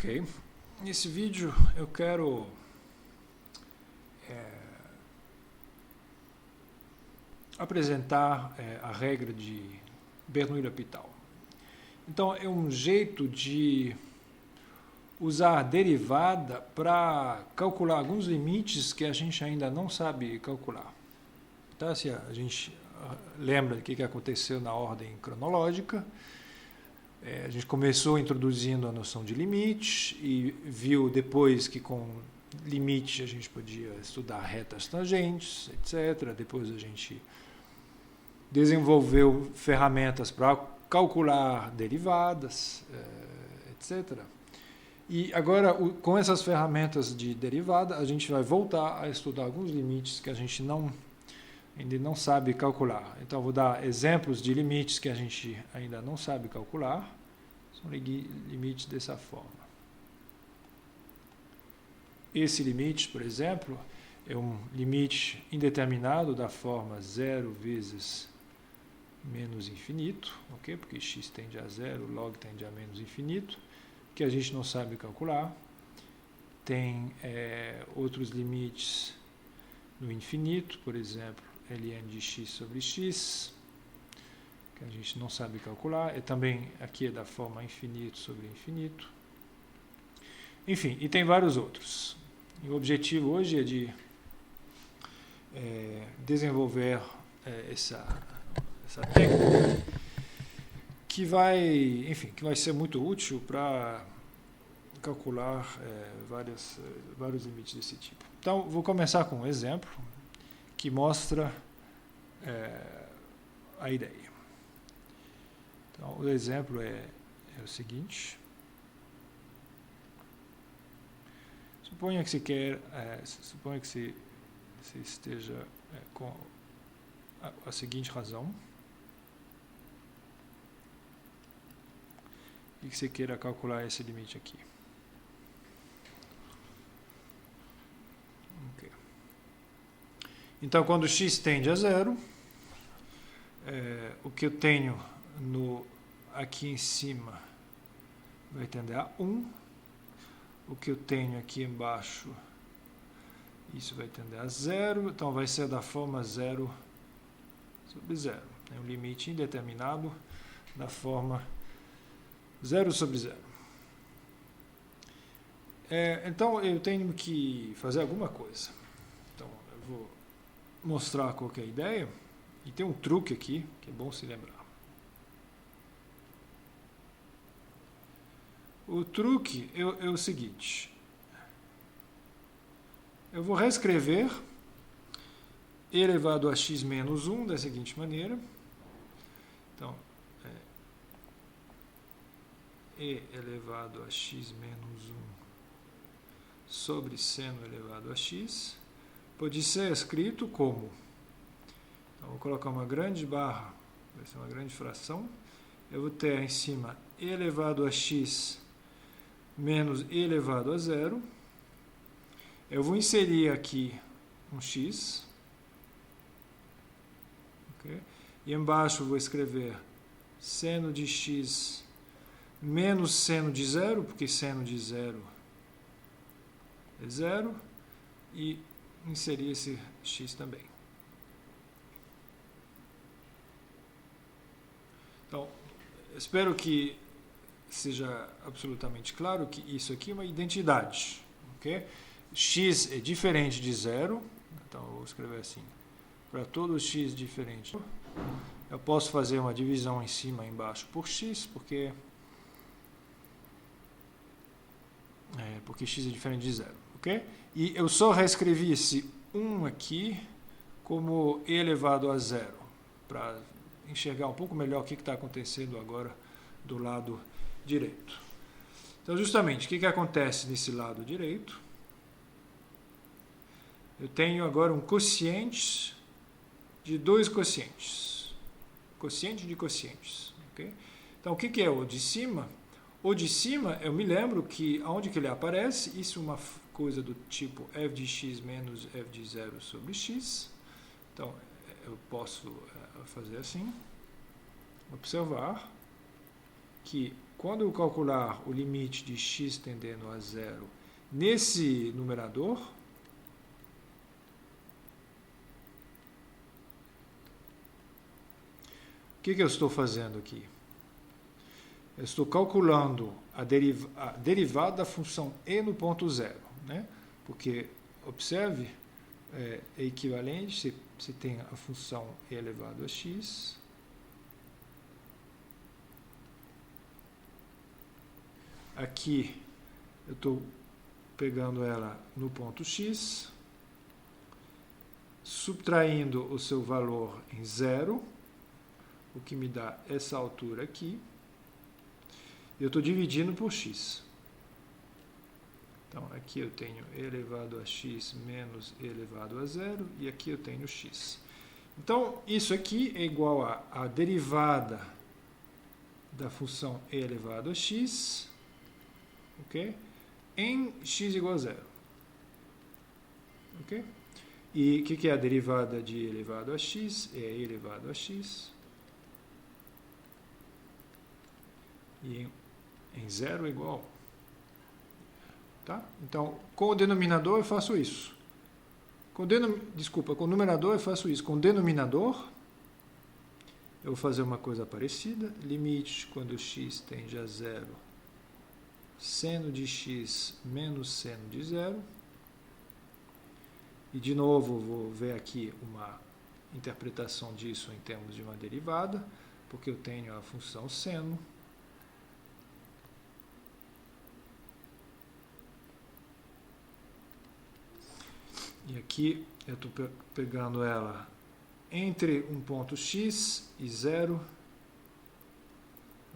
Ok, nesse vídeo eu quero apresentar a regra de Bernoulli-L'Hopital. Então, é um jeito de usar a derivada para calcular alguns limites que a gente ainda não sabe calcular. Tá? Se a gente lembra do que aconteceu na ordem cronológica, a gente começou introduzindo a noção de limite e viu depois que com limite a gente podia estudar retas tangentes, etc. Depois a gente desenvolveu ferramentas para calcular derivadas, etc. E agora, com essas ferramentas de derivada, a gente vai voltar a estudar alguns limites que a gente ainda não sabe calcular. Então, vou dar exemplos de limites que a gente ainda não sabe calcular. São limites dessa forma. Esse limite, por exemplo, é um limite indeterminado da forma 0 vezes menos infinito, ok? Porque x tende a zero, log tende a menos infinito, que a gente não sabe calcular. Tem outros limites no infinito, por exemplo, ln de x sobre x, que a gente não sabe calcular. E também aqui é da forma infinito sobre infinito. Enfim, e tem vários outros. E o objetivo hoje é de desenvolver essa técnica que vai ser muito útil para calcular vários limites desse tipo. Então, vou começar com um exemplo que mostra a ideia. Então, o exemplo é o seguinte. Suponha que você esteja com a seguinte razão e que você queira calcular esse limite aqui. Okay. Então, quando x tende a zero, o que eu tenho aqui em cima vai tender a 1. O que eu tenho aqui embaixo, isso vai tender a zero. Então, vai ser da forma 0 sobre 0. É um limite indeterminado da forma 0 sobre 0. Então, eu tenho que fazer alguma coisa. Então, eu vou mostrar qual que é a ideia. E tem um truque aqui, que é bom se lembrar. O truque é o seguinte. Eu vou reescrever e elevado a x menos 1 da seguinte maneira. Então, e elevado a x menos 1 sobre seno elevado a x pode ser escrito como, então vou colocar uma grande barra, vai ser uma grande fração, eu vou ter em cima e elevado a x menos e elevado a zero, eu vou inserir aqui um x, okay? E embaixo vou escrever seno de x menos seno de zero, porque seno de zero é zero, e inserir esse x também. Então, espero que seja absolutamente claro que isso aqui é uma identidade. Okay? X é diferente de zero, então eu vou escrever assim. Para todo x diferente, eu posso fazer uma divisão em cima e embaixo por x, porque x é diferente de zero. Okay? E eu só reescrevi esse 1 aqui como e elevado a zero, para enxergar um pouco melhor o que está acontecendo agora do lado direito. Então, justamente, o que acontece nesse lado direito? Eu tenho agora um quociente de dois quocientes. Quociente de quocientes. Okay? Então, o que é o de cima? O de cima, eu me lembro que onde que ele aparece, isso é uma coisa do tipo f de x menos f de zero sobre x. Então, eu posso fazer assim, observar que quando eu calcular o limite de x tendendo a zero nesse numerador, o que eu estou fazendo aqui? Eu estou calculando a derivada da função e no ponto zero, né? Porque, observe, é equivalente, se tem a função e elevado a x, aqui eu estou pegando ela no ponto x, subtraindo o seu valor em zero, o que me dá essa altura aqui. Eu estou dividindo por x. Então, aqui eu tenho e elevado a x menos e elevado a zero, e aqui eu tenho x. Então, isso aqui é igual a derivada da função e elevado a x, ok? Em x igual a zero. Ok? E o que é a derivada de e elevado a x? É e elevado a x. E em zero é igual. Tá? Então, com o denominador eu faço isso. Com o numerador eu faço isso. Com o denominador, eu vou fazer uma coisa parecida. Limite quando x tende a zero, seno de x menos seno de zero. E, de novo, vou ver aqui uma interpretação disso em termos de uma derivada, porque eu tenho a função seno. E aqui eu estou pegando ela entre um ponto x e zero,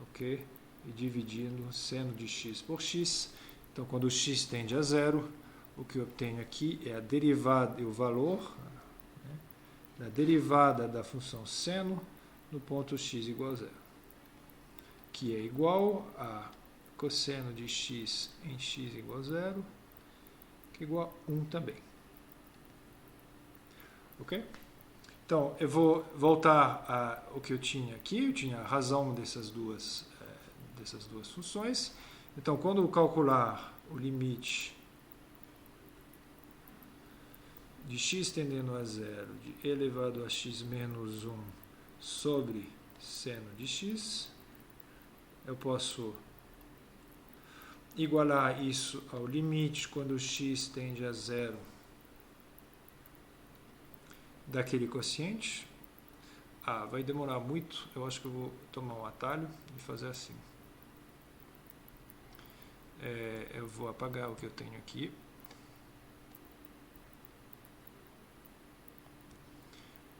ok? E dividindo seno de x por x. Então, quando o x tende a zero, o que eu obtenho aqui é a derivada e o valor, né, da derivada da função seno no ponto x igual a zero, que é igual a cosseno de x em x igual a zero, que é igual a 1 também. Ok? Então, eu vou voltar ao que eu tinha aqui. Eu tinha a razão dessas duas funções. Então, quando eu calcular o limite de x tendendo a zero de elevado a x menos 1 sobre seno de x, eu posso igualar isso ao limite quando x tende a zero daquele quociente. Vai demorar muito, eu acho que eu vou tomar um atalho e fazer assim. Eu vou apagar o que eu tenho aqui.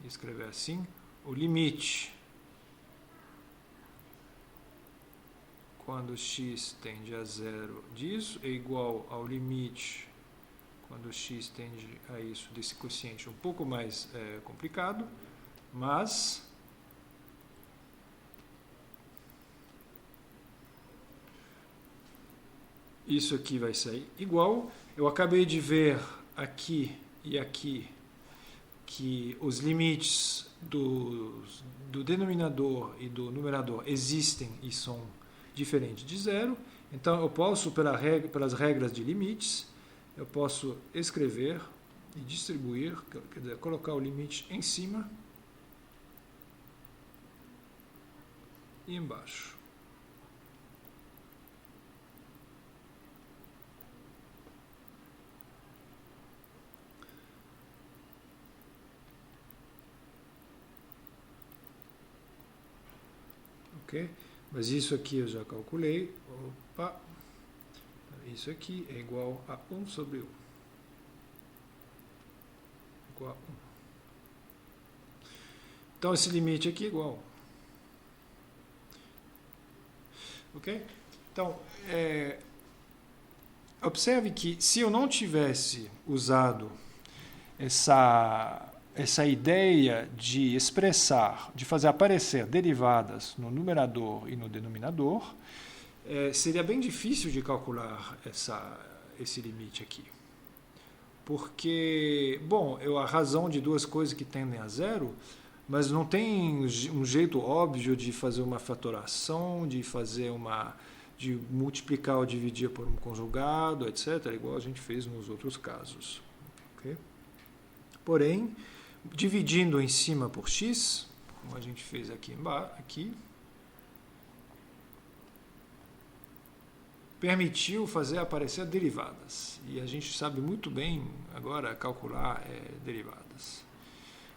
E escrever assim: o limite quando x tende a zero disso é igual ao limite quando x tende a isso desse quociente um pouco mais complicado, mas isso aqui vai sair igual. Eu acabei de ver aqui e aqui que os limites do denominador e do numerador existem e são diferentes de zero. Então, eu posso, pelas regras de limites, eu posso escrever e distribuir, quer dizer, colocar o limite em cima e embaixo. Ok? Mas isso aqui eu já calculei. Opa! Isso aqui é igual a 1 sobre 1. Igual a 1. Então, esse limite aqui é igual. Ok? Então, observe que se eu não tivesse usado essa ideia de expressar, de fazer aparecer derivadas no numerador e no denominador, seria bem difícil de calcular esse limite aqui. Porque, bom, a razão de duas coisas que tendem a zero, mas não tem um jeito óbvio de fazer uma fatoração, de fazer de multiplicar ou dividir por um conjugado, etc., igual a gente fez nos outros casos. Okay? Porém, dividindo em cima por x, como a gente fez aqui, permitiu fazer aparecer derivadas. E a gente sabe muito bem agora calcular derivadas.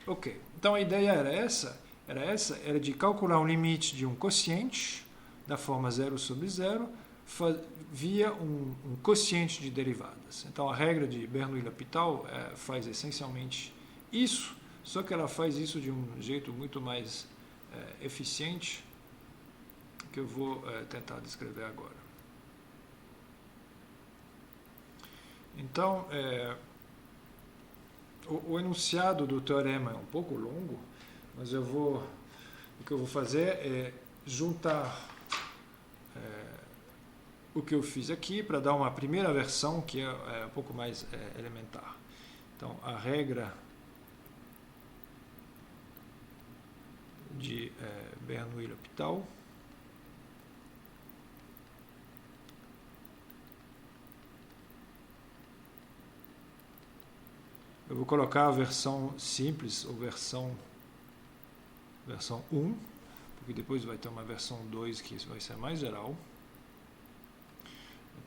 Ok, então a ideia era de calcular um limite de um quociente da forma 0 sobre 0 via um quociente de derivadas. Então a regra de Bernoulli-L'Hopital faz essencialmente isso, só que ela faz isso de um jeito muito mais eficiente, que eu vou tentar descrever agora. Então, o enunciado do teorema é um pouco longo, mas o que eu vou fazer é juntar o que eu fiz aqui para dar uma primeira versão que é um pouco mais elementar. Então, a regra de Bernoulli-L'Hopital eu vou colocar a versão simples, ou versão 1, porque depois vai ter uma versão 2 que vai ser mais geral.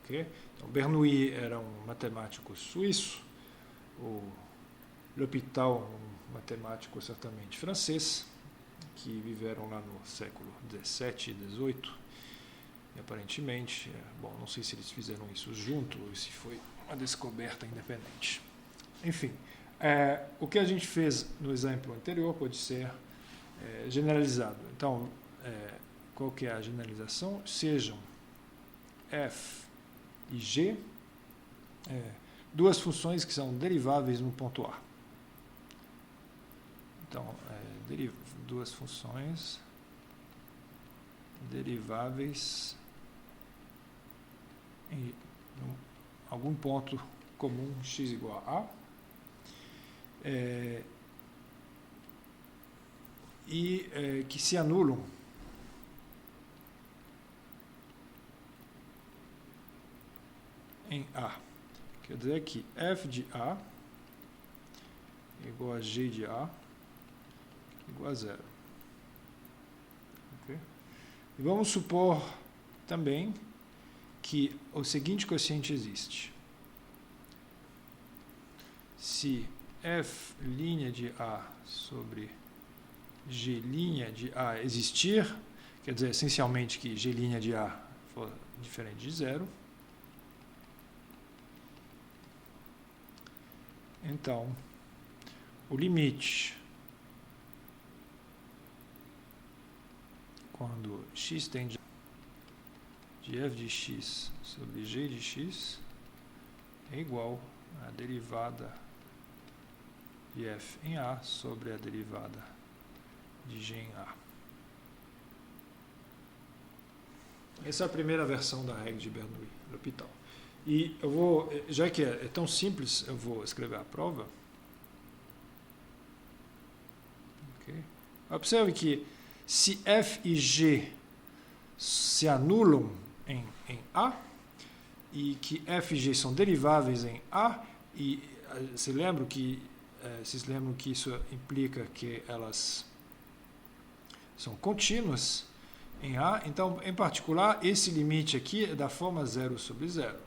Okay? Então, Bernoulli era um matemático suíço, o L'Hopital, um matemático certamente francês, que viveram lá no século 17 e 18, e aparentemente, não sei se eles fizeram isso junto ou se foi uma descoberta independente. Enfim, o que a gente fez no exemplo anterior pode ser generalizado. Então, qual que é a generalização? Sejam f e g duas funções que são deriváveis no ponto A. Então, duas funções deriváveis em algum ponto comum x igual a A. Que se anulam em A. Quer dizer que f de A igual a g de A igual a 0. Okay? E vamos supor também que o seguinte quociente existe. Se f' de A sobre g' de A existir, quer dizer, essencialmente que g' de A for diferente de 0, então, o limite quando x tende de f de x sobre g de x é igual à derivada de f em A sobre a derivada de g em A. Essa é a primeira versão da regra de Bernoulli-L'Hopital. E eu vou, já que é tão simples, eu vou escrever a prova. Okay. Observe que se f e g se anulam em A, e que f e g são deriváveis em A, e vocês lembram que isso implica que elas são contínuas em A, então, em particular, esse limite aqui é da forma 0 sobre 0.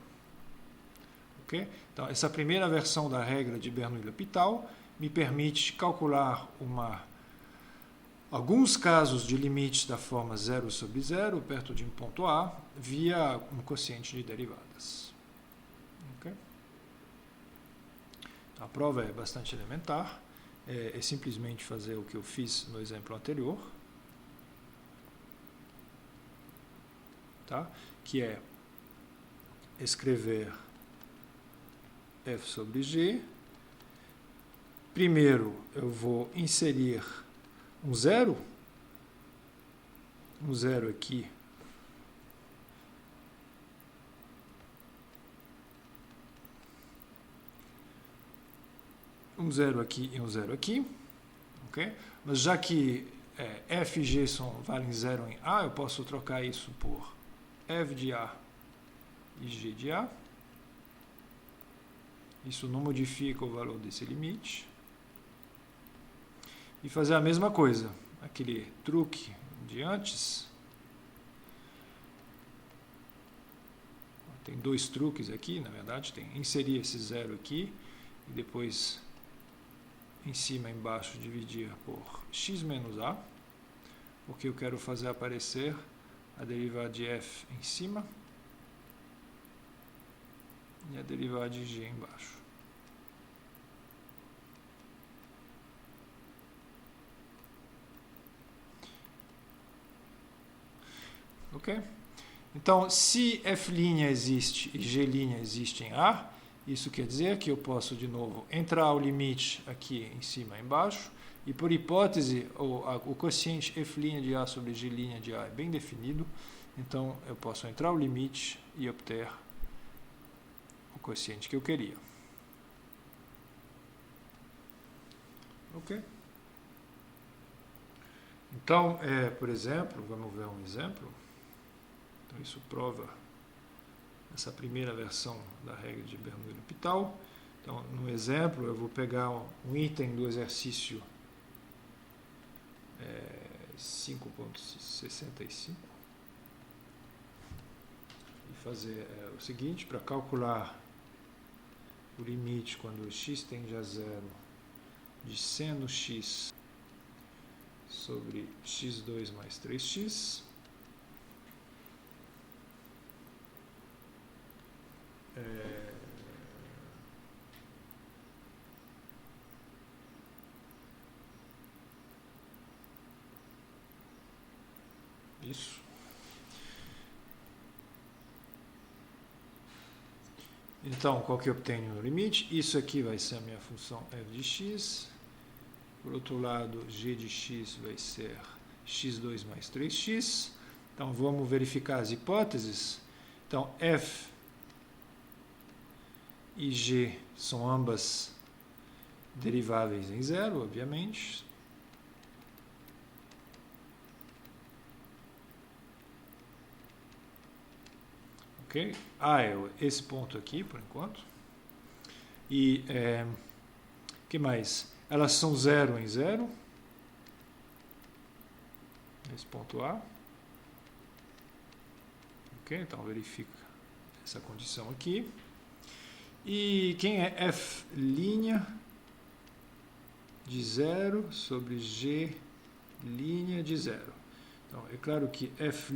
Okay? Então, essa primeira versão da regra de Bernoulli-L'Hopital me permite calcular alguns casos de limites da forma 0 sobre 0, perto de um ponto A, via um quociente de derivadas. Okay? A prova é bastante elementar, é simplesmente fazer o que eu fiz no exemplo anterior, tá? Que é escrever f sobre g. Primeiro eu vou inserir um zero aqui, um zero aqui e um zero aqui, ok? Mas já que f e g valem 0 em A, eu posso trocar isso por f de A e g de A. Isso não modifica o valor desse limite. E fazer a mesma coisa, aquele truque de antes. Tem dois truques aqui, na verdade, tem inserir esse zero aqui e depois em cima e embaixo dividir por x menos A, porque eu quero fazer aparecer a derivada de f em cima e a derivada de g embaixo. Ok? Então, se f' existe e g' existe em A, isso quer dizer que eu posso, de novo, entrar o limite aqui em cima e embaixo, e por hipótese, o quociente f' de A sobre g' de A é bem definido, então eu posso entrar o limite e obter o quociente que eu queria. Ok? Então, por exemplo, vamos ver um exemplo. Então, isso prova essa primeira versão da regra de Bernoulli-L'Hopital. Então, no exemplo, eu vou pegar um item do exercício 5.65 e fazer o seguinte, para calcular o limite quando x tende a zero de seno x sobre x2 mais 3x, isso. Então, qual que eu obtenho no limite? Isso aqui vai ser a minha função f de x. Por outro lado, g de x vai ser x2 mais 3x. Então, vamos verificar as hipóteses. Então, f e g são ambas deriváveis em zero, obviamente. Ok? A é esse ponto aqui, por enquanto. E que mais? Elas são zero em zero. Esse ponto A. Ok? Então, verifica essa condição aqui. E quem é f' de zero sobre g' de zero? Então, é claro que f'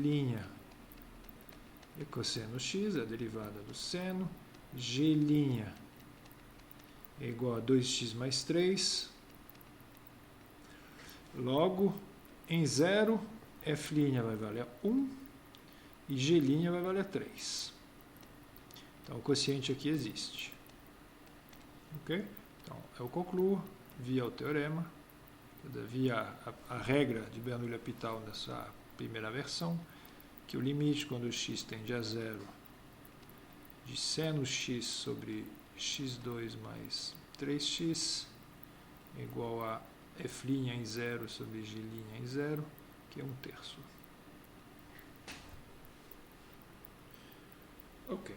é cosseno x, a derivada do seno. G' é igual a 2x mais 3. Logo, em zero, f' vai valer 1 e g' vai valer 3. Então, o quociente aqui existe. Ok? Então, eu concluo, via o teorema, via a regra de Bernoulli-L'Hopital nessa primeira versão, que o limite quando x tende a zero de seno x sobre x2 mais 3x é igual a f' em zero sobre g' em zero, que é 1/3. Ok.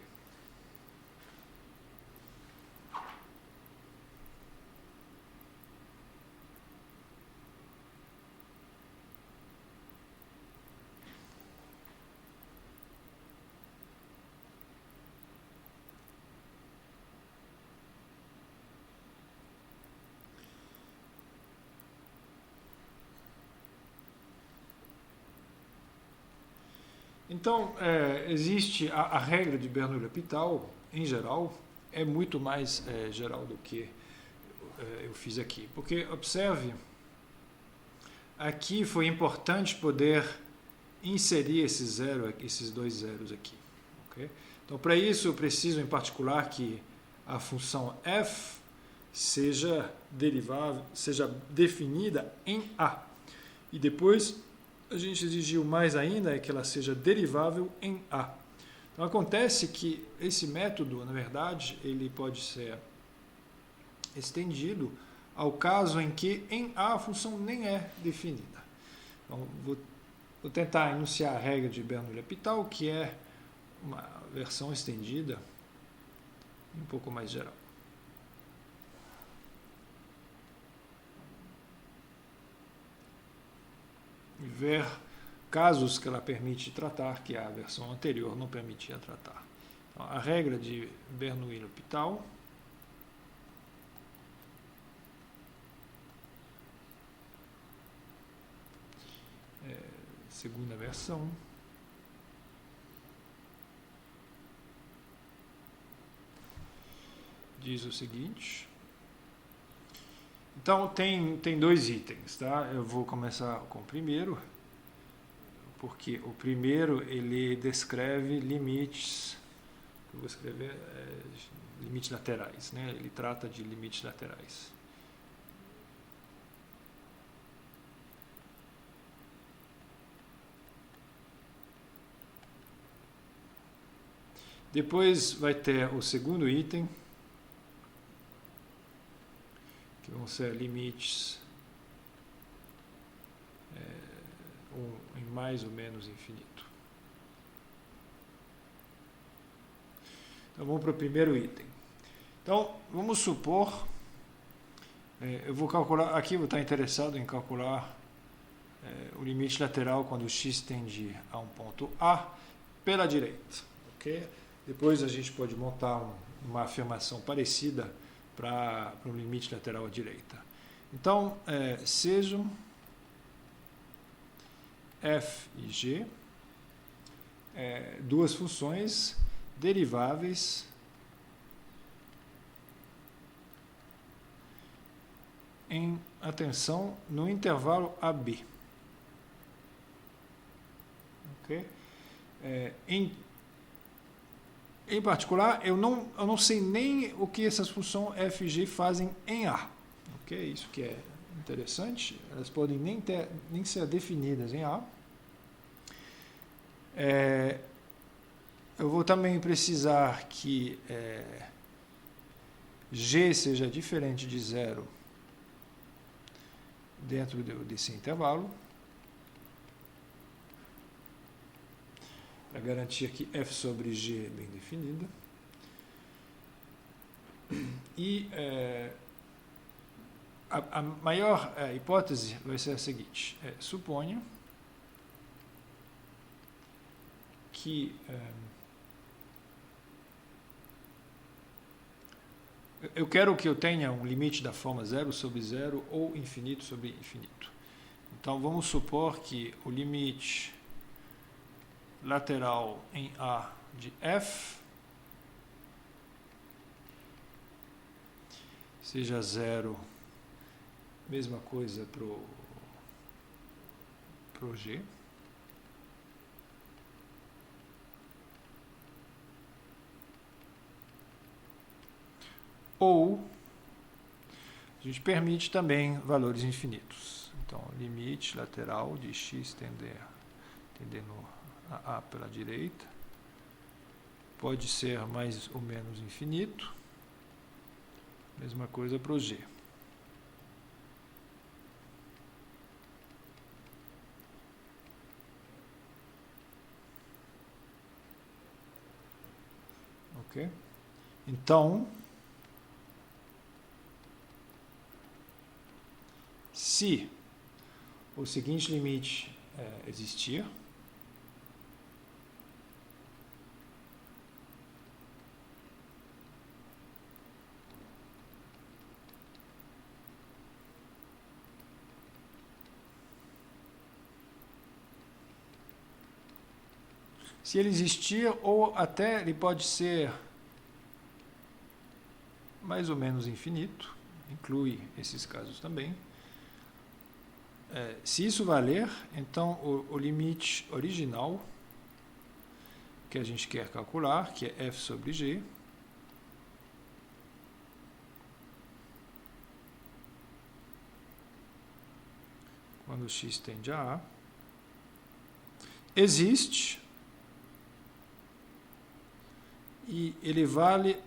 Então, existe a regra de Bernoulli-L'Hopital, em geral, é muito mais geral do que eu fiz aqui. Porque, observe, aqui foi importante poder inserir esses dois zeros aqui. Okay? Então, para isso, eu preciso, em particular, que a função f seja definida em A. E depois, a gente exigiu mais ainda que ela seja derivável em A. Então, acontece que esse método, na verdade, ele pode ser estendido ao caso em que em A a função nem é definida. Então, vou vou tentar enunciar a regra de Bernoulli-L'Hopital, que é uma versão estendida e um pouco mais geral. E ver casos que ela permite tratar, que a versão anterior não permitia tratar. Então, a regra de Bernoulli-L'Hopital segunda versão, diz o seguinte. Então, tem dois itens, tá? Eu vou começar com o primeiro, porque o primeiro ele descreve limites, eu vou escrever limites laterais, né? Ele trata de limites laterais. Depois vai ter o segundo item, que vão ser limites em mais ou menos infinito. Então vamos para o primeiro item. Então vamos supor, eu vou calcular, aqui vou estar interessado em calcular o limite lateral quando x tende a um ponto A pela direita. Okay? Depois a gente pode montar uma afirmação parecida para o limite lateral à direita. Então, sejam f e g duas funções deriváveis em, atenção, no intervalo AB. Okay? Em particular, eu não sei nem o que essas funções f e g fazem em A. Okay? Isso que é interessante. Elas podem nem ser definidas em A. Eu vou também precisar que g seja diferente de zero dentro desse intervalo, para garantir que f sobre g é bem definida. E a maior hipótese vai ser a seguinte: suponha que eu quero que eu tenha um limite da forma 0 sobre 0 ou infinito sobre infinito. Então vamos supor que o limite lateral em A de f seja 0, mesma coisa pro G. Ou a gente permite também valores infinitos. Então, limite lateral de x tendendo a pela direita pode ser mais ou menos infinito. Mesma coisa para o G. Ok? Então, se o seguinte limite existir, se ele existir, ou até ele pode ser mais ou menos infinito, inclui esses casos também. Se isso valer, então o limite original que a gente quer calcular, que é f sobre g, quando x tende a A, existe e ele vale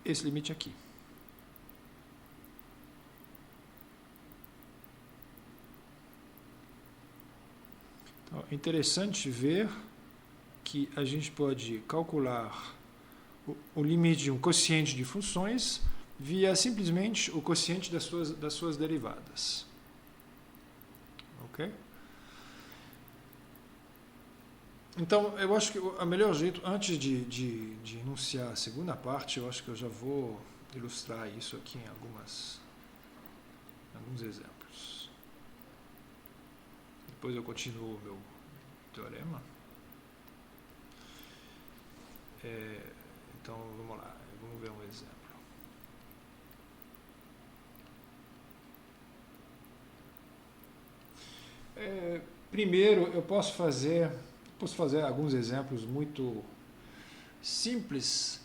esse limite aqui. é interessante ver que a gente pode calcular o limite de um quociente de funções via simplesmente o quociente das suas derivadas. Ok? Então, eu acho que o melhor jeito, antes de enunciar a segunda parte, eu acho que eu já vou ilustrar isso aqui em alguns exemplos. Depois eu continuo o meu teorema. Então, vamos lá, vamos ver um exemplo. Primeiro, eu posso fazer alguns exemplos muito simples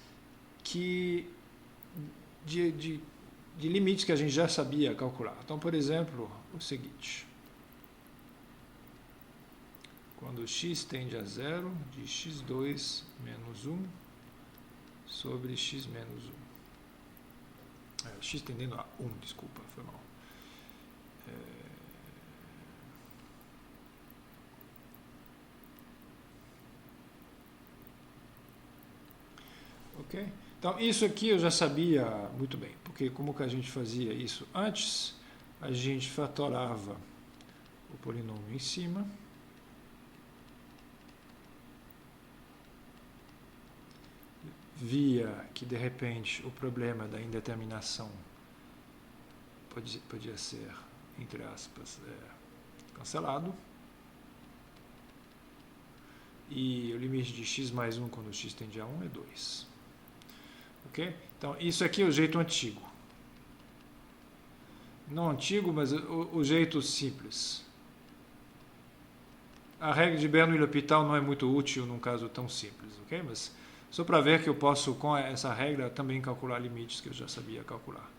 de limites que a gente já sabia calcular. Então, por exemplo, o seguinte. Quando x tende a zero, de x2 menos 1 sobre x menos 1. X tendendo a 1, desculpa, foi mal. Ok? Então, isso aqui eu já sabia muito bem, porque como que a gente fazia isso antes? A gente fatorava o polinômio em cima, via que, de repente, o problema da indeterminação podia ser, entre aspas, cancelado. E o limite de x mais 1 quando x tende a 1 é 2. Ok? Então, isso aqui é o jeito antigo. Não antigo, mas o jeito simples. A regra de Bernoulli e L'Hopital não é muito útil num caso tão simples, ok? Mas só para ver que eu posso, com essa regra, também calcular limites que eu já sabia calcular.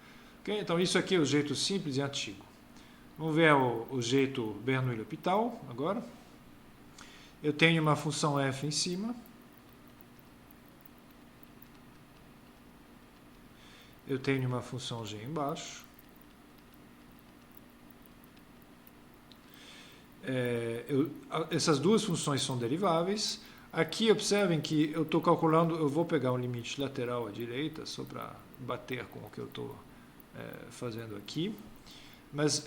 Okay? Então, isso aqui é o jeito simples e antigo. Vamos ver o jeito Bernoulli e L'Hopital agora. Eu tenho uma função f em cima. Eu tenho uma função g embaixo. Essas duas funções são deriváveis. Aqui, observem que eu estou calculando, eu vou pegar um limite lateral à direita, só para bater com o que eu estou fazendo aqui. Mas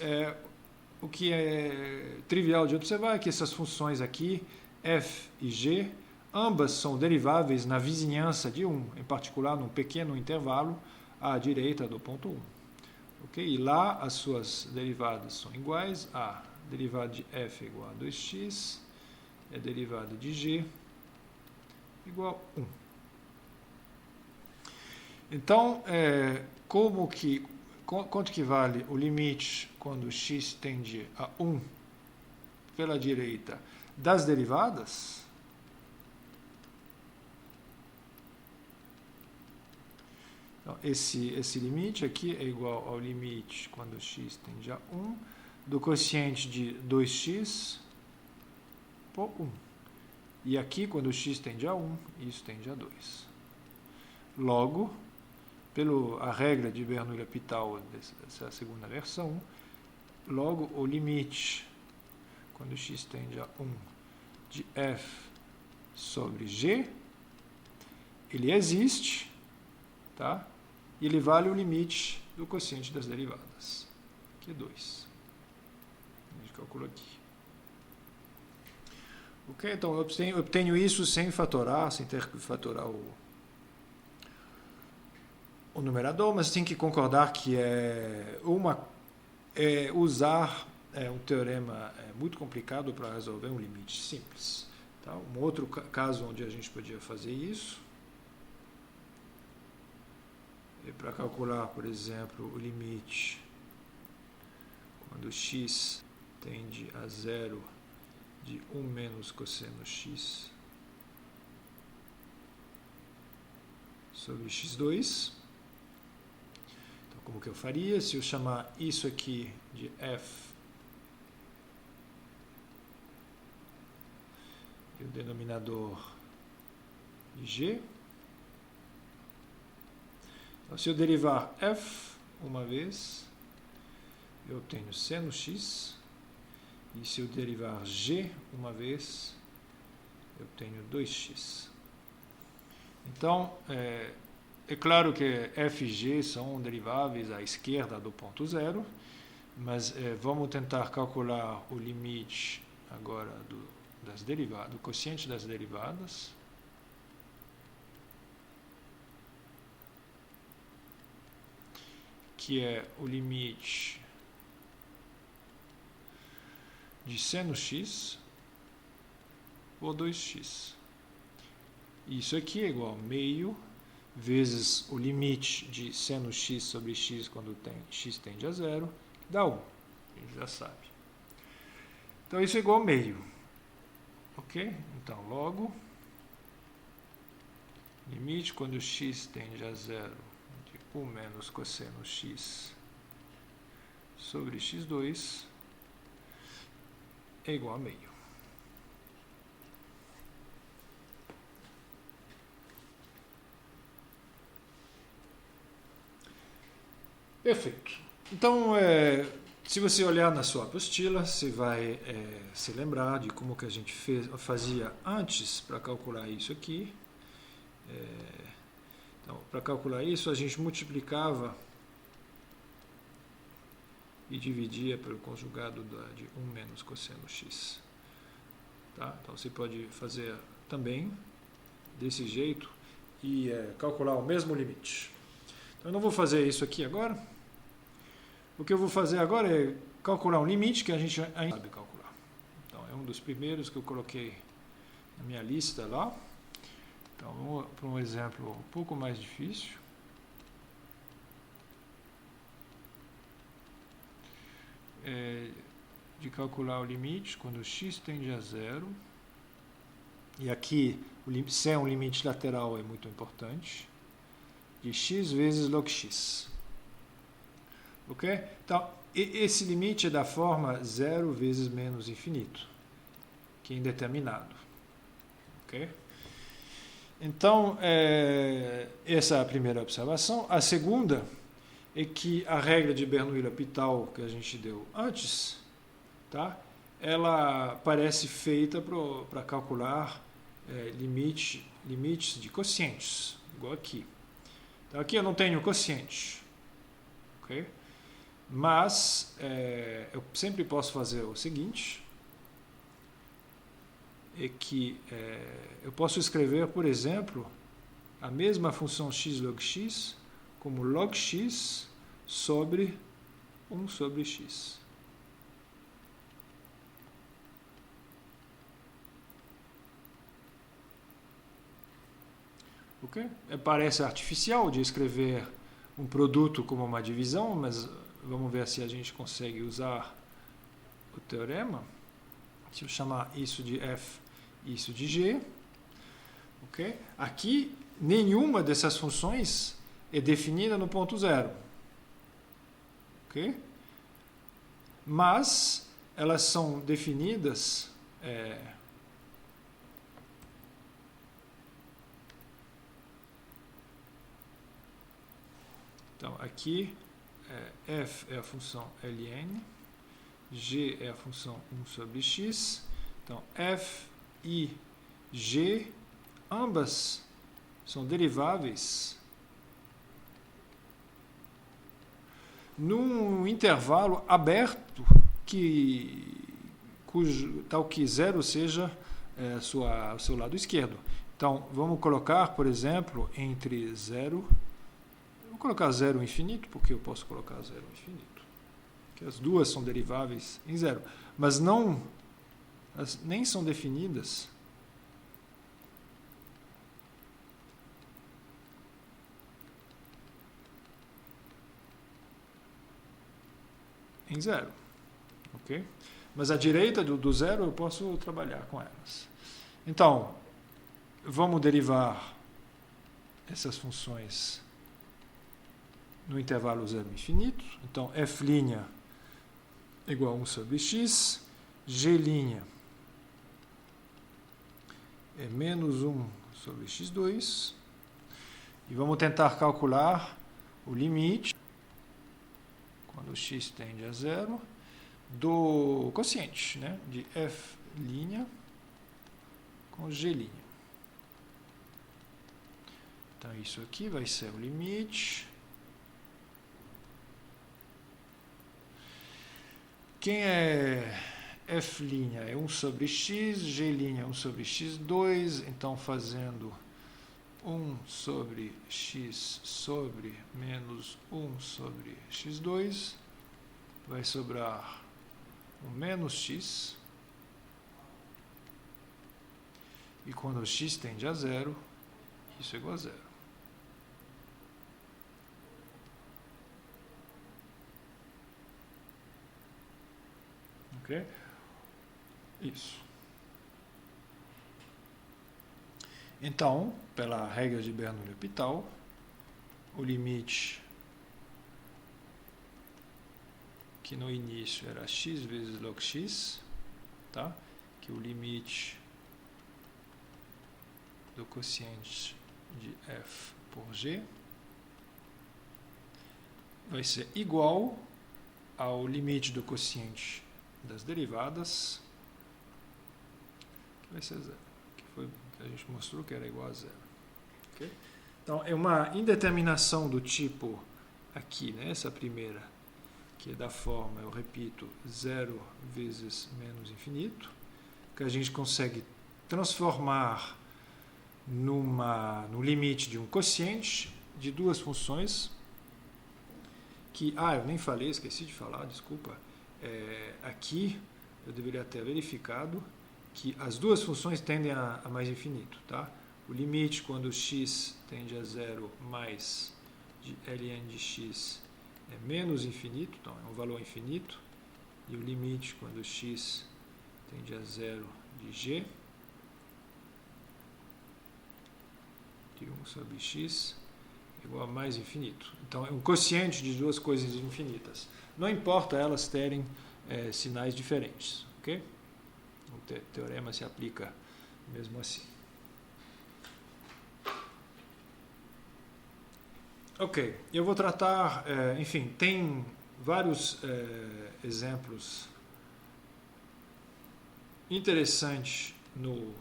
o que é trivial de observar é que essas funções aqui, f e g, ambas são deriváveis na vizinhança de 1, em particular num pequeno intervalo à direita do ponto 1. Okay? E lá as suas derivadas são iguais. A derivada de f é igual a 2x, e a derivada de g igual a 1. Então, quanto que vale o limite quando x tende a 1 pela direita das derivadas? Então, esse limite aqui é igual ao limite quando x tende a 1 do quociente de 2x por 1. E aqui, quando x tende a 1, isso tende a 2. Logo, pela regra de Bernoulli e L'Hopital, dessa segunda versão, logo o limite, quando x tende a 1, de f sobre g, ele existe, tá? E ele vale o limite do quociente das derivadas, que é 2. A gente calcula aqui. Ok? Então, eu obtenho isso sem fatorar, sem ter que fatorar o numerador, mas tem que concordar que usar um teorema muito complicado para resolver um limite simples. Tá? Um outro caso onde a gente podia fazer isso é para calcular, por exemplo, o limite quando x tende a 0 de 1 menos cosseno x sobre x2. Então, como que eu faria? Se eu chamar isso aqui de f e o denominador de g. Então, se eu derivar f uma vez, eu tenho seno x, E se eu derivar g uma vez, eu tenho 2x. Então, é claro que f e g são deriváveis à esquerda do ponto zero, mas vamos tentar calcular o limite agora do quociente das derivadas. Que é o limite de seno x por 2x. Isso aqui é igual a meio vezes o limite de seno x sobre x quando x tende a zero, que dá 1. A gente já sabe. Então, isso é igual a meio. Ok? Então, logo, limite quando x tende a zero de 1 menos cosseno x sobre x2 é igual a meio. Perfeito. Então, se você olhar na sua apostila, você vai se lembrar de como que a gente fazia antes para calcular isso aqui. Então, para calcular isso, a gente multiplicava e dividia pelo conjugado de 1 menos cosseno x. Tá? Então, você pode fazer também desse jeito e calcular o mesmo limite. Então, eu não vou fazer isso aqui agora. O que eu vou fazer agora é calcular um limite que a gente ainda sabe calcular. Então, é um dos primeiros que eu coloquei na minha lista lá. Então, vamos para um exemplo um pouco mais difícil. De calcular o limite quando x tende a zero. E aqui, se é um limite lateral, é muito importante. De x vezes log x. Ok? Então, esse limite é da forma 0 vezes menos infinito, que é indeterminado. Ok? Então, essa é a primeira observação. A segunda é que a regra de Bernoulli-L'Hopital que a gente deu antes, tá? Ela parece feita para calcular limites de quocientes, igual aqui. Então, aqui eu não tenho quociente. Ok? Mas eu sempre posso fazer o seguinte, é que eu posso escrever, por exemplo, a mesma função x log x como log x sobre 1 sobre x. Ok? Parece artificial de escrever um produto como uma divisão, mas vamos ver se a gente consegue usar o teorema. Se eu chamar isso de f e isso de g. Okay? Aqui, nenhuma dessas funções é definida no ponto zero. Okay? Mas elas são definidas então, aqui f é a função ln, g é a função 1 sobre x. Então, f e g, ambas são deriváveis num intervalo aberto tal que zero seja o seu lado esquerdo. Então, vamos colocar, por exemplo, entre 0... Vou colocar 0 infinito, porque eu posso colocar 0 infinito. Porque as duas são deriváveis em zero. Mas nem são definidas em zero. Ok? Mas à direita do zero eu posso trabalhar com elas. Então, vamos derivar essas funções no intervalo 0 infinito. Então, f' é igual a 1 sobre x, g' é menos 1 sobre x2. E vamos tentar calcular o limite quando x tende a zero do quociente, né, de f' com g'. Então, isso aqui vai ser o limite. Quem é f' é 1 sobre x, g' é 1 sobre x2, então fazendo 1 sobre x sobre menos 1 sobre x2, vai sobrar o menos x, e quando o x tende a zero, isso é igual a zero. Ok? Isso. Então, pela regra de Bernoulli-L'Hopital, o limite que no início era x vezes log x, tá? Que o limite do quociente de f por g vai ser igual ao limite do quociente das derivadas, que vai ser zero, que foi o que a gente mostrou que era igual a zero. Okay? Então, é uma indeterminação do tipo aqui, né, essa primeira, que é da forma, eu repito, 0 vezes menos infinito, que a gente consegue transformar no limite de um quociente de duas funções que, eu nem falei, esqueci de falar, desculpa, aqui eu deveria ter verificado que as duas funções tendem a mais infinito, tá? O limite quando x tende a zero mais de ln de x é menos infinito, então é um valor infinito, e o limite quando x tende a zero de g de 1 sobre x igual a mais infinito. Então é um quociente de duas coisas infinitas. Não importa elas terem sinais diferentes, ok? O teorema se aplica mesmo assim. Ok, eu vou tratar, enfim, tem vários exemplos interessantes no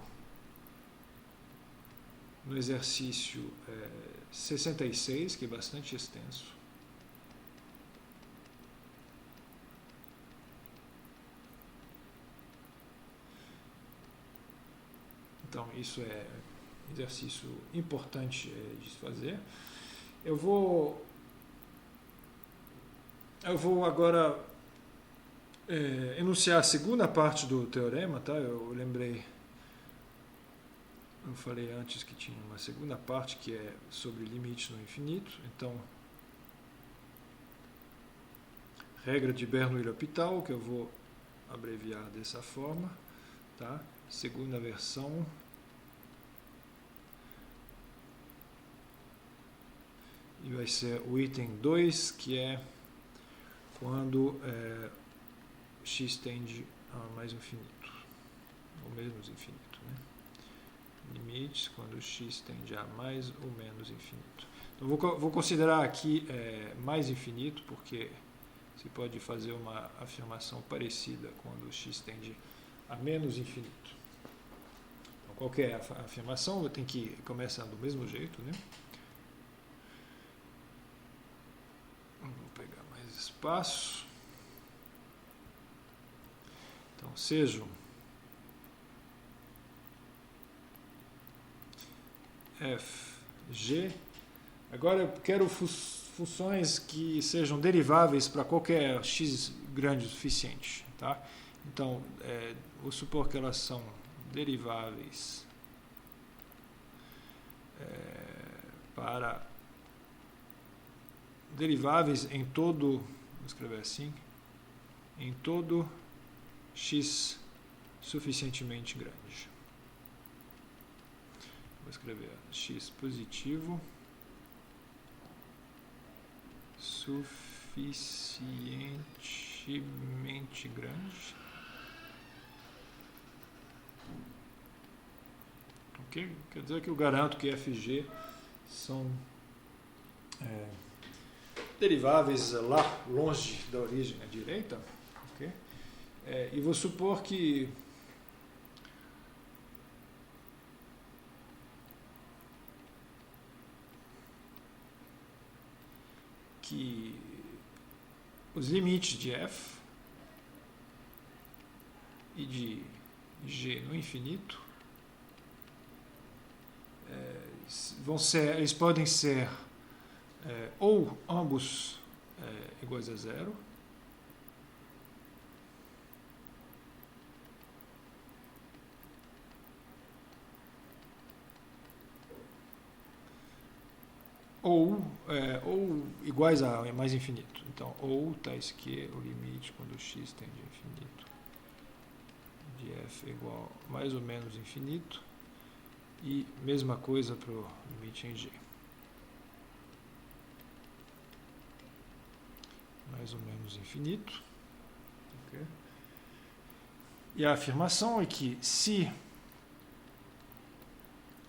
exercício 66, que é bastante extenso. Então, isso é um exercício importante de se fazer. Eu vou agora enunciar a segunda parte do teorema, tá? Eu lembrei, eu falei antes que tinha uma segunda parte que é sobre limites no infinito. Então, regra de Bernoulli-L'Hopital, que eu vou abreviar dessa forma, tá? Segunda versão. E vai ser o item 2, que é quando x tende a mais infinito, ou menos infinito, né? Limites quando x tende a mais ou menos infinito. Então, vou considerar aqui mais infinito, porque se pode fazer uma afirmação parecida quando x tende a menos infinito. Então, qualquer afirmação tem que começar do mesmo jeito, né? Vou pegar mais espaço. Então, sejam f, g. Agora eu quero funções que sejam deriváveis para qualquer x grande o suficiente, tá? Então, vou supor que elas são deriváveis em todo, vou escrever assim, em todo x suficientemente grande. Vou escrever x positivo suficientemente grande. Ok? Quer dizer que eu garanto que fg são deriváveis lá longe da origem à direita. Okay? E vou supor que os limites de f e de g no infinito eles podem ser ou ambos iguais a zero, ou iguais a mais infinito. Então, ou tais que o limite quando x tende a infinito de f é igual a mais ou menos infinito, e mesma coisa para o limite em g. Mais ou menos infinito. Okay. E a afirmação é que se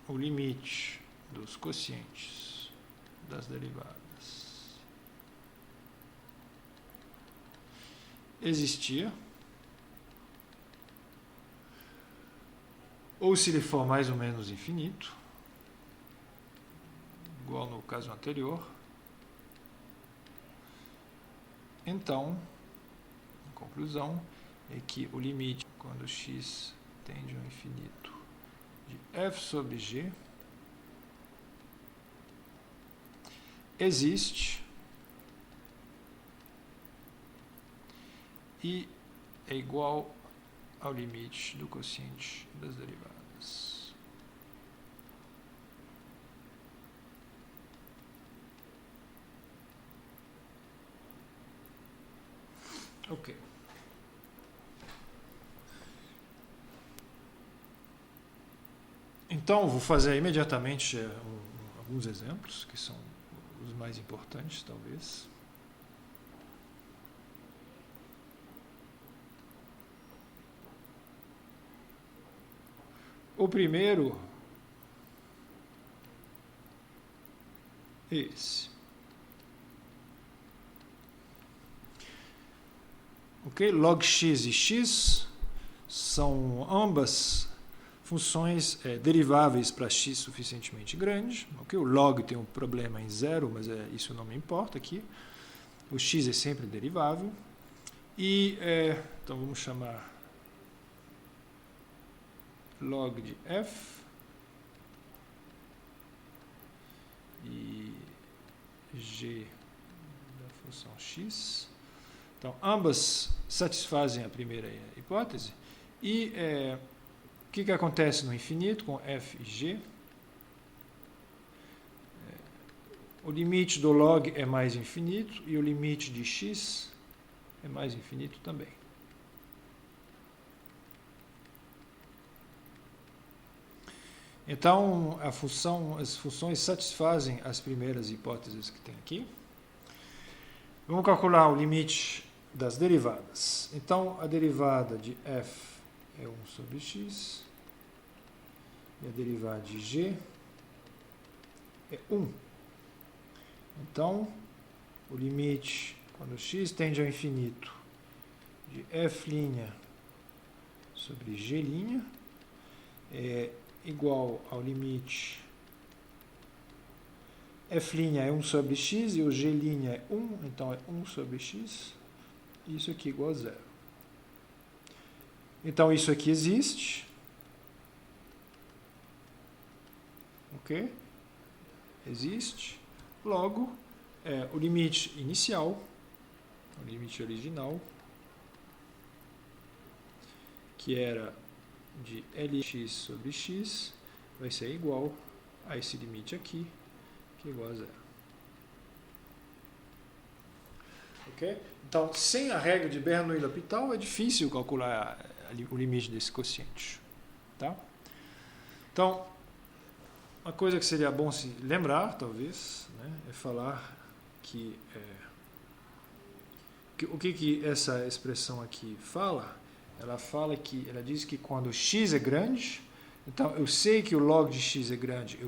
o limite dos quocientes das derivadas existir, ou se ele for mais ou menos infinito, igual no caso anterior, então, a conclusão é que o limite quando x tende ao infinito de f sobre g existe e é igual ao limite do quociente das derivadas. Ok. Então, vou fazer imediatamente alguns exemplos, que são os mais importantes, talvez. O primeiro é esse. Ok? Log x e x são ambas funções deriváveis para x suficientemente grande. Okay? O log tem um problema em zero, mas isso não me importa aqui. O x é sempre derivável. E, então, vamos chamar log de f e g da função x. Então, ambas satisfazem a primeira hipótese. E o que acontece no infinito com f e g? O limite do log é mais infinito e o limite de x é mais infinito também. Então, as funções satisfazem as primeiras hipóteses que tem aqui. Vamos calcular o limite das derivadas. Então, a derivada de f é 1 sobre x, e a derivada de g é 1. Então, o limite, quando x tende ao infinito, de f' sobre g' é igual ao limite f' é 1 sobre x e o g' é 1, então é 1 sobre x, e isso aqui é igual a zero. Então, isso aqui existe. Ok? Existe. Logo, o limite inicial, o limite original, que era de Lx sobre x, vai ser igual a esse limite aqui, que é igual a zero. Ok? Então, sem a regra de Bernoulli-L'Hopital, é difícil calcular o limite desse quociente. Tá? Então, uma coisa que seria bom se lembrar, talvez, né, é falar que o que essa expressão aqui fala. Ela diz que quando x é grande, então eu sei que o log de x é grande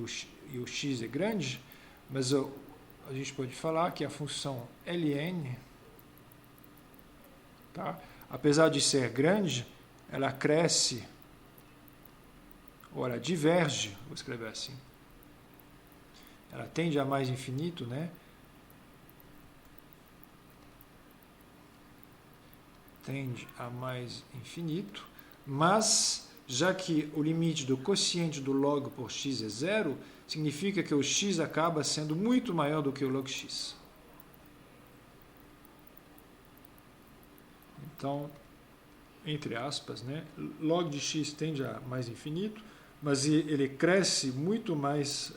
e o x é grande, mas a gente pode falar que a função ln, tá, apesar de ser grande, ela cresce, ou ela diverge, vou escrever assim. Ela tende a mais infinito, né? Tende a mais infinito, mas já que o limite do quociente do log por x é zero, significa que o x acaba sendo muito maior do que o log x. Então, entre aspas, né, log de x tende a mais infinito, mas ele cresce muito mais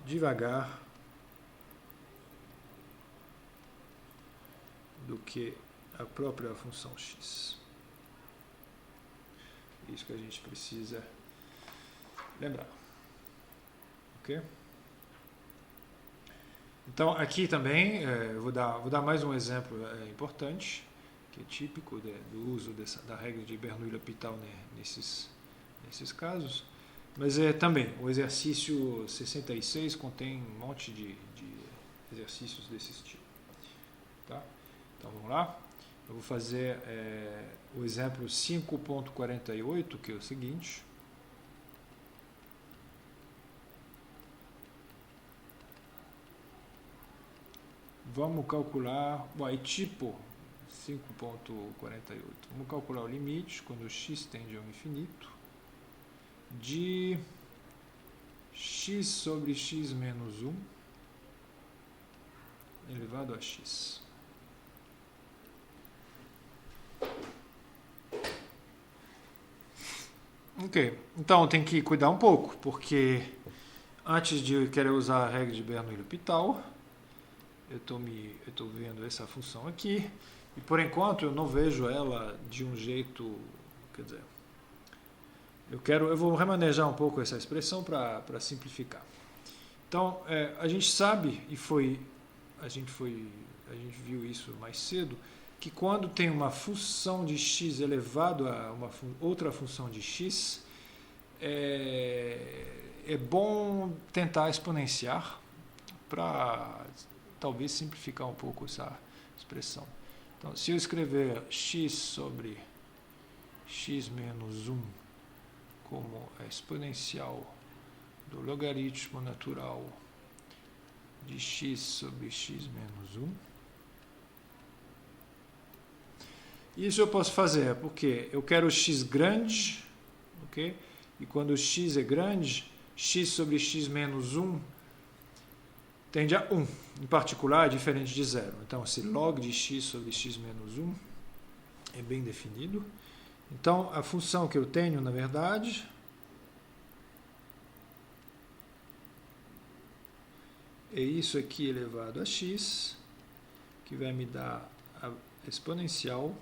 devagar do que a própria função x. Isso que a gente precisa lembrar. Ok? Então, aqui também, eu vou dar mais um exemplo importante, que é típico do uso da regra de Bernoulli-L'Hopital, né, nesses casos. Mas também, o exercício 66 contém um monte de exercícios desse tipo. Tá? Então, vamos lá. Eu vou fazer o exemplo 5.48, que é o seguinte. Vamos calcular, é tipo 5.48. Vamos calcular o limite, quando x tende ao infinito, de x sobre x menos 1 elevado a x. Ok, então tem que cuidar um pouco, porque antes de querer usar a regra de Bernoulli-L'Hopital, eu estou vendo essa função aqui, e por enquanto eu não vejo ela de um jeito, quer dizer, eu vou remanejar um pouco essa expressão para simplificar. Então, a gente sabe, a gente viu isso mais cedo, que quando tem uma função de x elevado a uma outra função de x, é bom tentar exponenciar para talvez simplificar um pouco essa expressão. Então, se eu escrever x sobre x menos 1 como a exponencial do logaritmo natural de x sobre x menos 1, isso eu posso fazer porque eu quero x grande, ok? E quando o x é grande, x sobre x menos 1 tende a 1. Em particular, é diferente de zero. Então, esse log de x sobre x menos 1 é bem definido. Então, a função que eu tenho, na verdade, é isso aqui elevado a x, que vai me dar a exponencial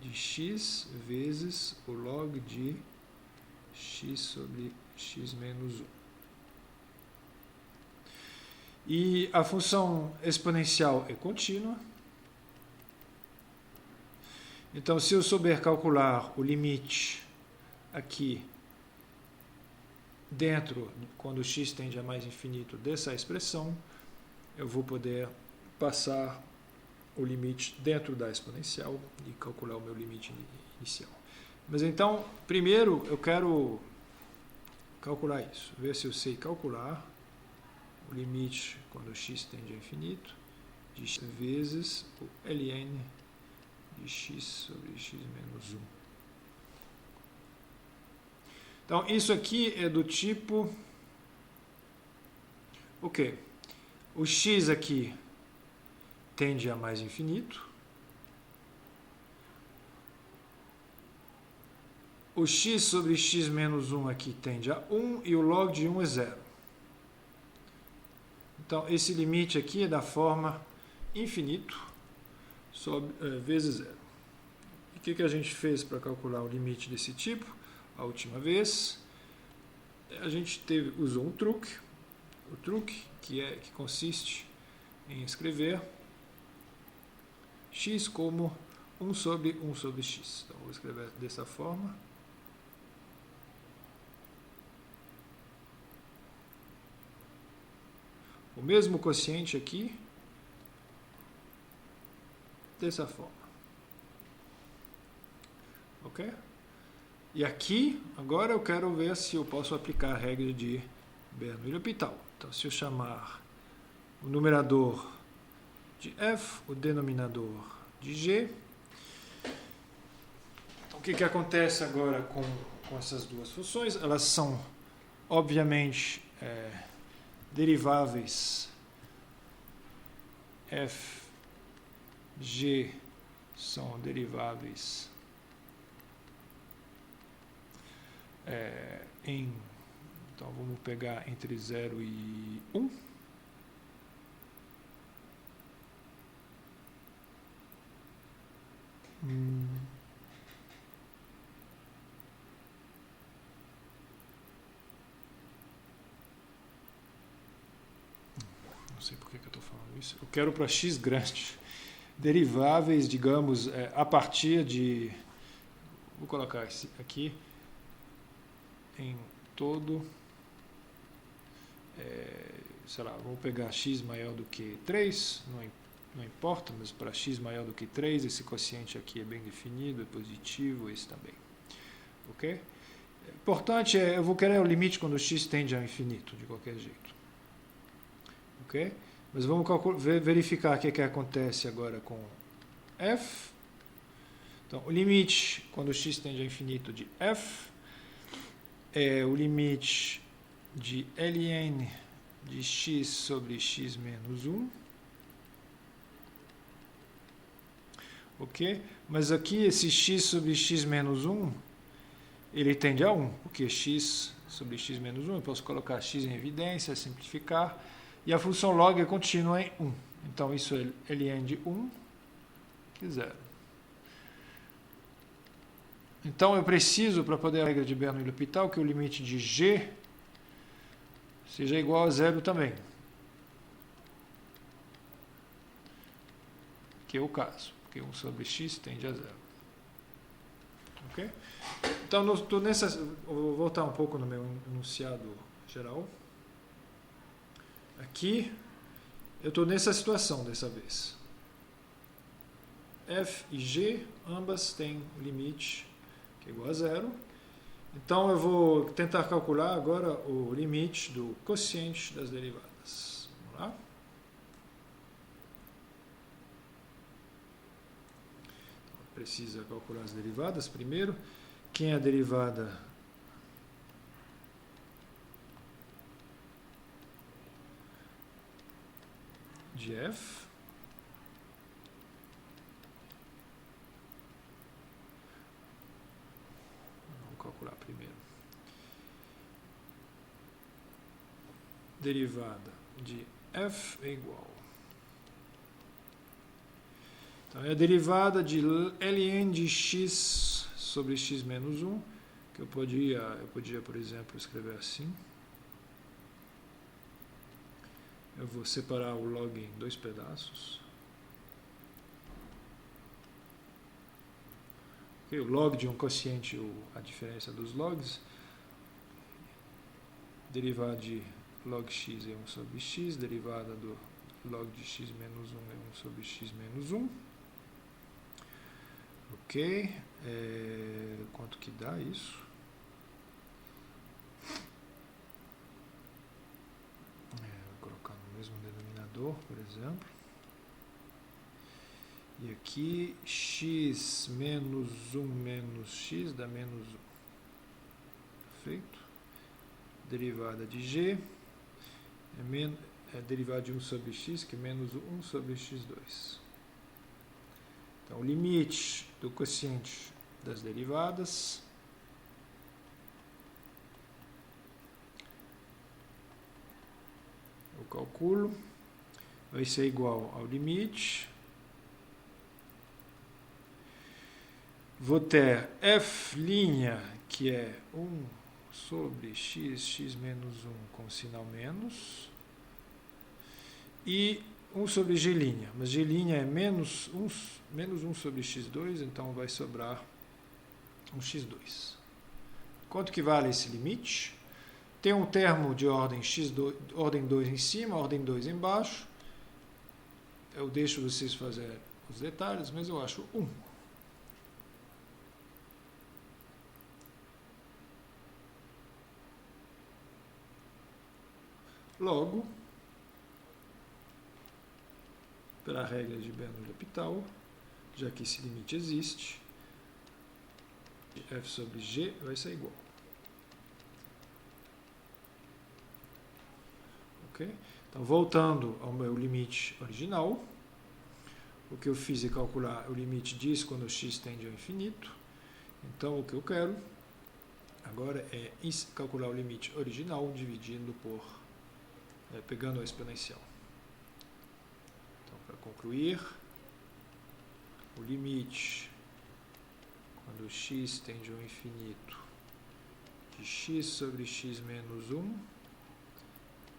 de x vezes o log de x sobre x menos 1. E a função exponencial é contínua. Então, se eu souber calcular o limite aqui dentro, quando x tende a mais infinito dessa expressão, eu vou poder passar o limite dentro da exponencial e calcular o meu limite inicial. Mas então, primeiro eu quero calcular isso, ver se eu sei calcular o limite quando x tende a infinito de x vezes o ln de x sobre x menos 1. Então, isso aqui é do tipo, ok, o x aqui tende a mais infinito, o x sobre x menos 1 aqui tende a 1 e o log de 1 é 0. Então, esse limite aqui é da forma infinito vezes 0. E o que a gente fez para calcular o limite desse tipo? A última vez, a gente usou um truque, o truque que consiste em escrever x como 1 sobre x. Então, vou escrever dessa forma. O mesmo quociente aqui, dessa forma. Ok? E aqui, agora eu quero ver se eu posso aplicar a regra de Bernoulli-L'Hopital. Então, se eu chamar o numerador de f, o denominador de g, então o que acontece agora com essas duas funções? Elas são, obviamente, deriváveis f, g são deriváveis então vamos pegar entre 0 e 1. Não sei por que eu estou falando isso. Eu quero para x grande deriváveis, digamos, a partir de... Vou colocar esse aqui em todo... sei lá, vou pegar x maior do que 3, não importa, mas para x maior do que 3, esse quociente aqui é bem definido, é positivo, esse também. Ok? Importante eu vou querer o limite quando x tende ao infinito, de qualquer jeito. Ok? Mas vamos verificar o que acontece agora com f. Então, o limite quando x tende ao infinito de f é o limite de ln de x sobre x menos 1. Ok? Mas aqui esse x sobre x menos 1, ele tende a 1, porque x sobre x menos 1, eu posso colocar x em evidência, simplificar, e a função log é contínua em 1. Então isso é ln de 1, que é 0. Então eu preciso, para poder a regra de Bernoulli-L'Hopital, que o limite de g seja igual a 0 também. Que é o caso, porque 1 sobre x tende a 0. Ok? Então, eu vou voltar um pouco no meu enunciado geral. Aqui, eu estou nessa situação dessa vez. F e g, ambas têm limite que é igual a 0. Então, eu vou tentar calcular agora o limite do quociente das derivadas. Vamos lá. Então, precisa calcular as derivadas primeiro. Quem é a derivada de f? Vamos calcular primeiro. Derivada de f é igual. Então, é a derivada de ln de x sobre x menos 1, que eu podia, por exemplo, escrever assim. Eu vou separar o log em 2 pedaços. Okay, o log de um quociente, a diferença dos logs. Derivada de log x é 1 sobre x, derivada do log de x menos 1 é 1 sobre x menos 1. Ok, quanto que dá isso? Vou colocar no mesmo denominador, por exemplo. E aqui, x menos 1 menos x dá menos 1. Perfeito. Derivada de g é derivada de 1 sobre x, que é menos 1 sobre x2. Então, o limite do quociente das derivadas eu calculo, vai ser igual ao limite. Vou ter f', que é 1 sobre x menos 1 com sinal menos, e 1 sobre g', mas g' é menos 1 sobre x2, então vai sobrar um x2. Quanto que vale esse limite? Tem um termo de ordem x2, ordem 2 em cima, ordem 2 embaixo. Eu deixo vocês os detalhes, mas eu acho 1. Logo, pela regra de Bernoulli-L'Hopital, já que esse limite existe, f sobre g vai ser igual. Ok? Então, voltando ao meu limite original, o que eu fiz é calcular o limite disso quando x tende ao infinito. Então, o que eu quero agora é calcular o limite original dividindo por, pegando a exponencial. Então, para concluir, o limite quando x tende ao infinito de x sobre x menos 1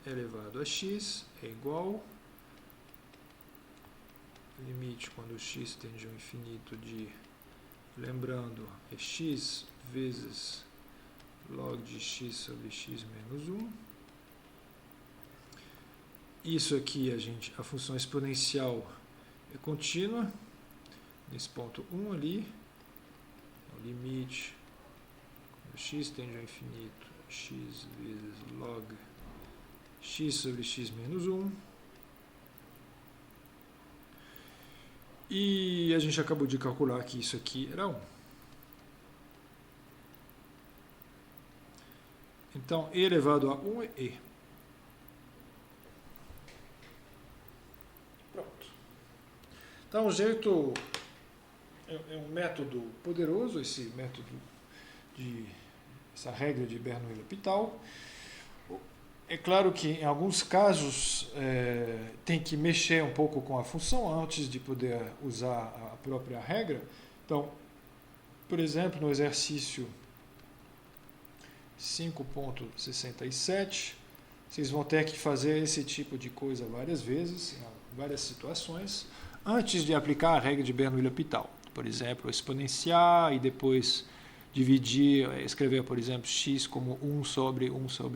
elevado a x é igual limite quando x tende ao infinito de, lembrando, é x vezes log de x sobre x menos 1. Isso aqui, a função exponencial é contínua, nesse ponto 1 ali, o limite quando x tende ao infinito, x vezes log x sobre x menos 1. E a gente acabou de calcular que isso aqui era 1. Então, e elevado a 1 é e. Pronto. Então, é um método poderoso, esse método essa regra de Bernoulli-L'Hopital. É claro que em alguns casos tem que mexer um pouco com a função antes de poder usar a própria regra. Então, por exemplo, no exercício 5.67, vocês vão ter que fazer esse tipo de coisa várias vezes, em várias situações, antes de aplicar a regra de Bernoulli-L'Hopital. Por exemplo, exponenciar e depois dividir, escrever, por exemplo, x como 1 sobre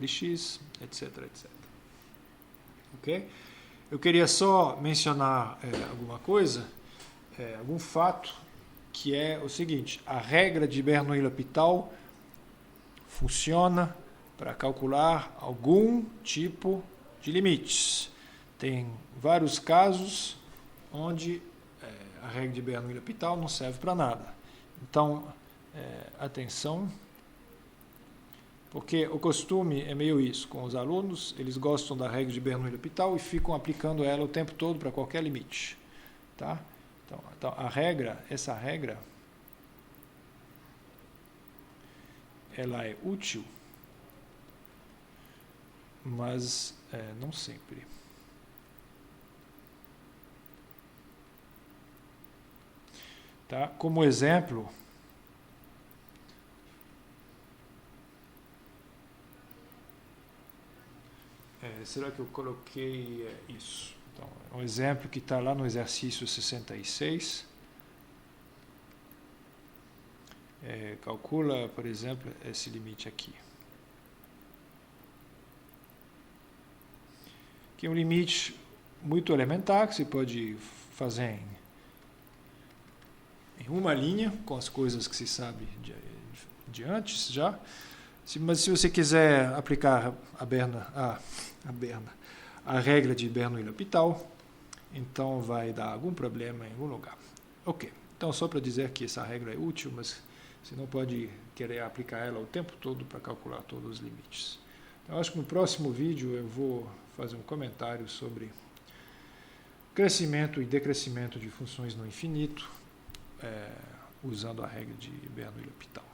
x, etc, etc. Ok? Eu queria só mencionar alguma coisa, algum fato, que é o seguinte: a regra de Bernoulli-L'Hopital funciona para calcular algum tipo de limites. Tem vários casos onde a regra de Bernoulli-L'Hopital não serve para nada. Então, atenção, porque o costume é meio isso com os alunos, eles gostam da regra de Bernoulli-L'Hopital e ficam aplicando ela o tempo todo para qualquer limite. Tá? Então, essa regra, ela é útil, mas não sempre. Tá? Como exemplo, será que eu coloquei isso? Então, um exemplo que está lá no exercício 66. Calcula, por exemplo, esse limite aqui. Que é um limite muito elementar, que você pode fazer em uma linha, com as coisas que se sabe de antes já. Mas se você quiser aplicar a regra de Bernoulli-L'Hopital, então vai dar algum problema em algum lugar. Ok, então só para dizer que essa regra é útil, mas você não pode querer aplicar ela o tempo todo para calcular todos os limites. Então, acho que no próximo vídeo eu vou fazer um comentário sobre crescimento e decrescimento de funções no infinito, usando a regra de Bernoulli-L'Hopital.